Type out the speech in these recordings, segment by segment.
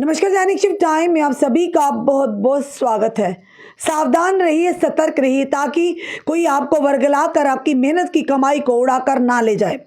नमस्कार, दैनिक shift time में आप सभी का बहुत बहुत स्वागत है। सावधान रहिए, सतर्क रहिए ताकि कोई आपको वर्गला कर आपकी मेहनत की कमाई को उड़ाकर ना ले जाए।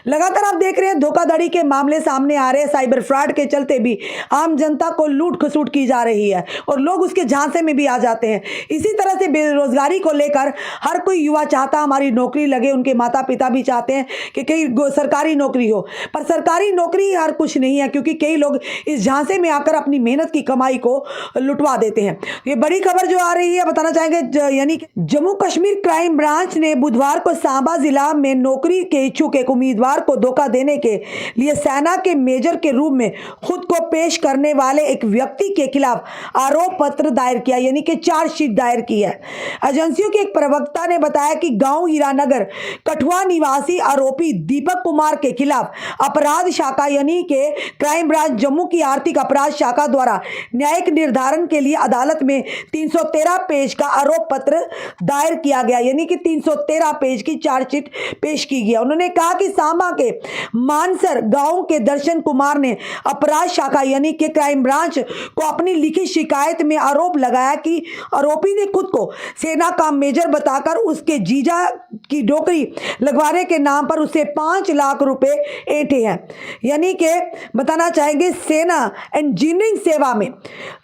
लगातार आप देख रहे हैं धोखाधड़ी के मामले सामने आ रहे हैं। साइबर फ्रॉड के चलते भी आम जनता को लूट खसूट की जा रही है और लोग उसके झांसे में भी आ जाते हैं। इसी तरह से बेरोजगारी को लेकर हर कोई युवा चाहता हमारी नौकरी लगे, उनके माता पिता भी चाहते हैं कि कई सरकारी नौकरी हो, पर सरकारी नौकरी हर कुछ नहीं है क्योंकि कई लोग इस झांसे में आकर अपनी मेहनत की कमाई को लुटवा देते हैं। ये बड़ी खबर जो आ रही है बताना चाहेंगे, यानी कि जम्मू कश्मीर क्राइम ब्रांच ने बुधवार को सांबा जिला में नौकरी के इच्छुक एक उम्मीदवार को धोखा देने के लिए सेना के मेजर के रूप में खुद को पेश करने वाले एक व्यक्ति के खिलाफ आरोप पत्र दायर किया, यानी कि चार्जशीट दायर की है। एजेंसियों के एक प्रवक्ता ने बताया कि गांव हीरानगर कठुआ निवासी आरोपी दीपक कुमार के खिलाफ अपराध शाखा यानी कि क्राइम ब्रांच जम्मू की आर्थिक अपराध शाखा द्वारा न्यायिक निर्धारण के लिए अदालत में 313 पेज का आरोप पत्र दायर किया गया, यानी कि 313 पेज की चार्जशीट पेश की गई। उन्होंने कहा कि सांबा के मानसर गांव के दर्शन कुमार ने अपराध शाखा यानी कि क्राइम ब्रांच को अपनी लिखित शिकायत में आरोप लगाया कि आरोपी ने खुद को सेना का मेजर बताकर उसके जीजा की नौकरी लगवाने के नाम पर उसे 5 लाख रुपए ऐंठे हैं, यानी कि बताना चाहेंगे सेना इंजीनियरिंग सेवा में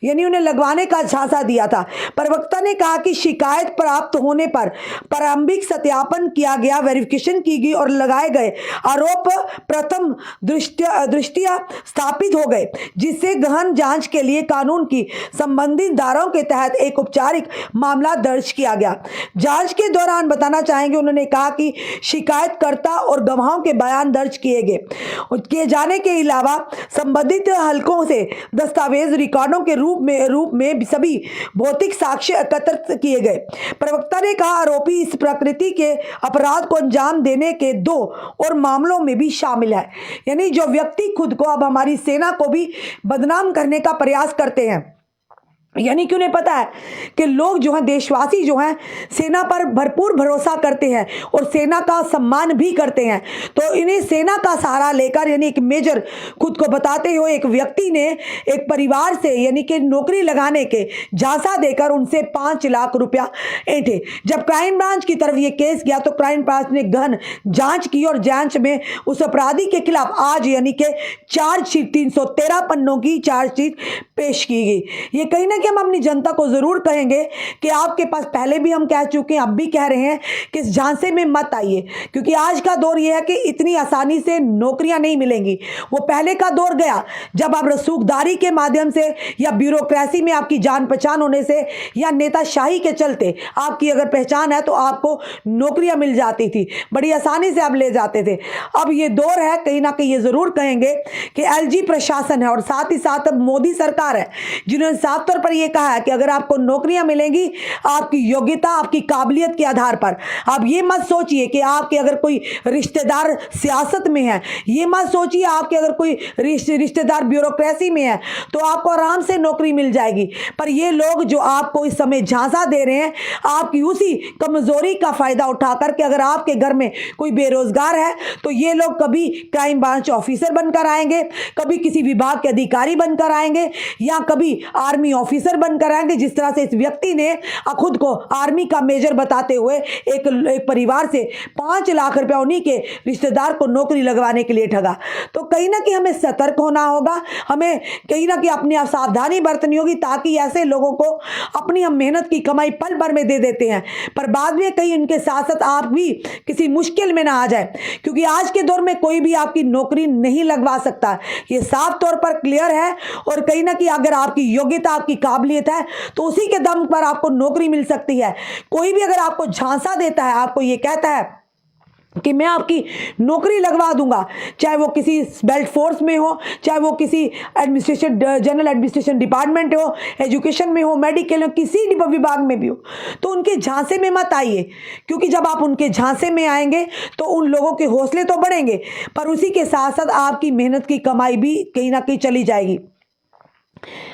यानी उन्हें लगवाने का झांसा दिया था। प्रवक्ता ने कहा कि शिकायत प्राप्त होने पर प्रारंभिक सत्यापन किया गया, वेरिफिकेशन की गई और लगाए गए आरोप प्रथम दृष्टिया स्थापित हो गए, जिससे गहन जांच के लिए कानून की संबंधित धाराओं के तहत एक औपचारिक मामला दर्ज किया गया। जांच के दौरान बताना चाहेंगे, उन्होंने कहा कि शिकायतकर्ता और गवाहों के बयान दर्ज किए जाने के अलावा संबंधित हलकों से दस्तावेज रिकॉर्डों के रूप में सभी भौतिक साक्ष्य एकत्र किए गए। प्रवक्ता ने कहा आरोपी इस प्रकृति के अपराध को अंजाम देने के 2 और मामलों में भी शामिल है, यानी जो व्यक्ति खुद को अब हमारी सेना को भी बदनाम करने का प्रयास करते हैं, यानी कि उन्हें पता है कि लोग जो हैं, देशवासी जो हैं, सेना पर भरपूर भरोसा करते हैं और सेना का सम्मान भी करते हैं। तो इन्हें सेना का सहारा लेकर यानी एक मेजर खुद को बताते हुए एक व्यक्ति ने एक परिवार से यानी कि नौकरी लगाने के झांसा देकर उनसे 5 लाख रुपया ऐंठे। जब क्राइम ब्रांच की तरफ ये केस गया तो क्राइम ब्रांच ने गहन जांच की और जांच में उस अपराधी के खिलाफ आज यानी कि चार्जशीट 313 पन्नों की चार्जशीट पेश की गई। ये कहीं ना कि हम अपनी जनता को जरूर कहेंगे कि आपके पास पहले भी हम कह चुके हैं, अब भी कह रहे हैं कि इस झांसे में मत आइए, क्योंकि आज का दौर यह है कि इतनी आसानी से नौकरियां नहीं मिलेंगी। वो पहले का दौर गया जब आप रसूखदारी के माध्यम से या ब्यूरोक्रेसी में आपकी जान पहचान होने से या नेताशाही के चलते आपकी अगर पहचान है तो आपको नौकरियां मिल जाती थी, बड़ी आसानी से आप ले जाते थे। अब ये दौर है, कहीं ना कहीं ये जरूर कहेंगे कि एलजी प्रशासन है और साथ ही साथ अब मोदी सरकार है जिन्होंने साफ तौर पर ये कहा है कि अगर आपको नौकरियां मिलेंगी आपकी योग्यता, आपकी काबिलियत के आधार पर। आप ये मत सोचिए कि आपके अगर कोई रिश्तेदार सियासत में है, ये मत सोचिए आपके अगर कोई रिश्तेदार ब्यूरोक्रेसी में है तो आपको आराम से नौकरी मिल जाएगी। पर ये लोग जो आपको इस समय झांसा दे रहे हैं, आपकी उसी कमजोरी का फायदा उठाकर के अगर आपके घर में कोई बेरोजगार है तो ये लोग कभी क्राइम ब्रांच ऑफिसर बनकर आएंगे, कभी किसी विभाग के अधिकारी बनकर आएंगे या कभी आर्मी ऑफिसर बनकर आएंगे। जिस तरह से इस व्यक्ति ने खुद को आर्मी का मेजर बताते हुए एक परिवार से 5 लाख रुपया उन्हीं के रिश्तेदार को नौकरी लगवाने के लिए ठगा। तो कहीं ना कहीं हमें सतर्क होना होगा, हमें कहीं ना कहीं अपनी सावधानी बरतनी होगी ताकि ऐसे लोगों को अपनी हम मेहनत की कमाई पल भर में दे देते हैं पर बाद में कहीं उनके साथ साथ आप भी किसी मुश्किल में ना आ जाए, क्योंकि आज के दौर में कोई भी आपकी नौकरी नहीं लगवा सकता, ये साफ तौर पर क्लियर है। और कहीं ना कहीं अगर आपकी योग्यता, आपकी काबिलियत है तो उसी के दम पर आपको नौकरी मिल सकती है। कोई भी अगर आपको झांसा देता है, आपको ये कहता है कि मैं आपकी नौकरी लगवा दूंगा, चाहे वो किसी बेल्ट फोर्स में हो, चाहे वो किसी एडमिनिस्ट्रेशन जनरल एडमिनिस्ट्रेशन डिपार्टमेंट हो, एजुकेशन में हो, मेडिकल हो, किसी विभाग में भी हो, तो उनके झांसे में मत आइए, क्योंकि जब आप उनके झांसे में आएंगे तो उन लोगों के हौसले तो बढ़ेंगे पर उसी के साथ साथ आपकी मेहनत की कमाई भी कहीं ना कहीं चली जाएगी।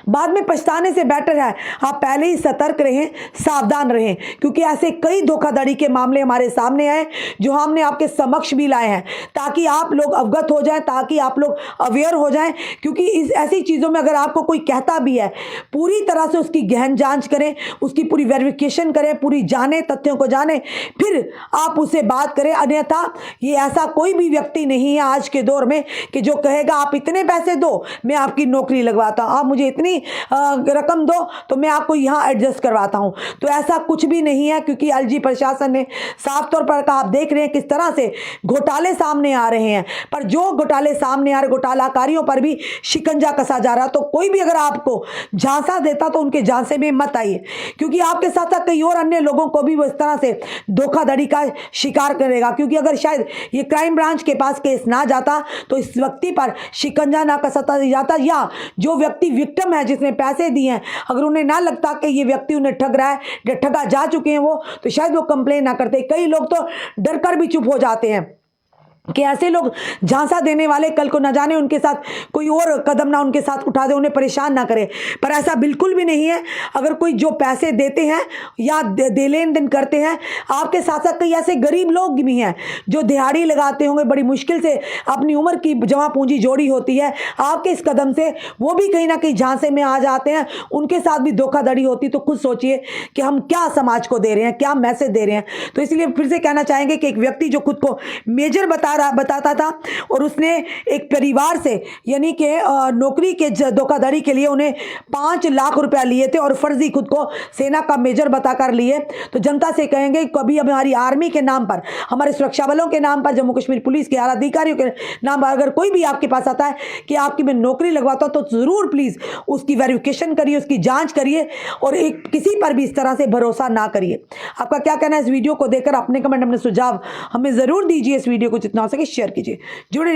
बाद में पछताने से बेटर है आप पहले ही सतर्क रहें, सावधान रहें, क्योंकि ऐसे कई धोखाधड़ी के मामले हमारे सामने आए जो हमने आपके समक्ष भी लाए हैं, ताकि आप लोग अवगत हो जाएं, ताकि आप लोग अवेयर हो जाएं। क्योंकि इस ऐसी चीज़ों में अगर आपको कोई कहता भी है, पूरी तरह से उसकी गहन जांच करें, उसकी पूरी वेरिफिकेशन करें, पूरी जानें, तथ्यों को जानें, फिर आप उससे बात करें। अन्यथा ये ऐसा कोई भी व्यक्ति नहीं है आज के दौर में कि जो कहेगा आप इतने पैसे दो मैं आपकी नौकरी लगवाता हूँ, आप मुझे इतनी रकम दो तो मैं आपको यहाँ एडजस्ट करवाता हूँ। तो ऐसा कुछ भी नहीं है, क्योंकि एलजी प्रशासन ने साफ तौर पर कहा, आप देख रहे हैं किस तरह से घोटाले सामने आ रहे हैं। पर जो घोटाले सामने आ रहे, घोटालाकारियों पर भी शिकंजा कसा जा रहा। तो कोई भी अगर आपको झांसा देता तो उनके झांसे में मत आइए, क्योंकि आपके साथ साथ कई और अन्य लोगों को भी वो इस तरह से धोखाधड़ी का शिकार करेगा। क्योंकि अगर शायद ये क्राइम ब्रांच के पास केस ना जाता तो इस व्यक्ति पर शिकंजा ना कसता जाता, या जो व्यक्ति विक्टिम है जिसने पैसे दिए हैं, अगर उन्हें ना लगता कि ये व्यक्ति उन्हें ठग रहा है, ठगा जा चुके हैं वो, तो शायद वो कंप्लेन ना करते। कई लोग तो डर कर भी चुप हो जाते हैं कि ऐसे लोग झांसा देने वाले कल को न जाने उनके साथ कोई और कदम ना उनके साथ उठा दे, उन्हें परेशान ना करे। पर ऐसा बिल्कुल भी नहीं है। अगर कोई जो पैसे देते हैं या दे लेन देन करते हैं, आपके साथ साथ कई ऐसे गरीब लोग भी हैं जो दिहाड़ी लगाते होंगे, बड़ी मुश्किल से अपनी उम्र की जमा पूंजी जोड़ी होती है, आपके इस कदम से वो भी कहीं ना कहीं झांसे में आ जाते हैं, उनके साथ भी धोखाधड़ी होती। तो खुद सोचिए कि हम क्या समाज को दे रहे हैं, क्या मैसेज दे रहे हैं। तो इसलिए फिर से कहना चाहेंगे कि एक व्यक्ति जो खुद को मेजर बताता था और उसने एक परिवार से यानी कि नौकरी के धोखाधड़ी के लिए उन्हें 5 लाख रुपया लिए थे और फर्जी खुद को सेना का मेजर बताकर लिए। तो जनता से कहेंगे कभी हमारी आर्मी के नाम पर, हमारे सुरक्षा बलों के नाम पर, जम्मू कश्मीर पुलिस के आला अधिकारियों के नाम पर अगर कोई भी आपके पास आता है कि आपकी मैं नौकरी लगवाता हूं, तो जरूर प्लीज उसकी वेरिफिकेशन करिए, उसकी जांच करिए और एक किसी पर भी इस तरह से भरोसा ना करिए। आपका क्या कहना है इस वीडियो को देखकर? अपने कमेंट, अपने सुझाव हमें जरूर दीजिए। इस वीडियो को जितना हो सके शेयर कीजिए। जुड़े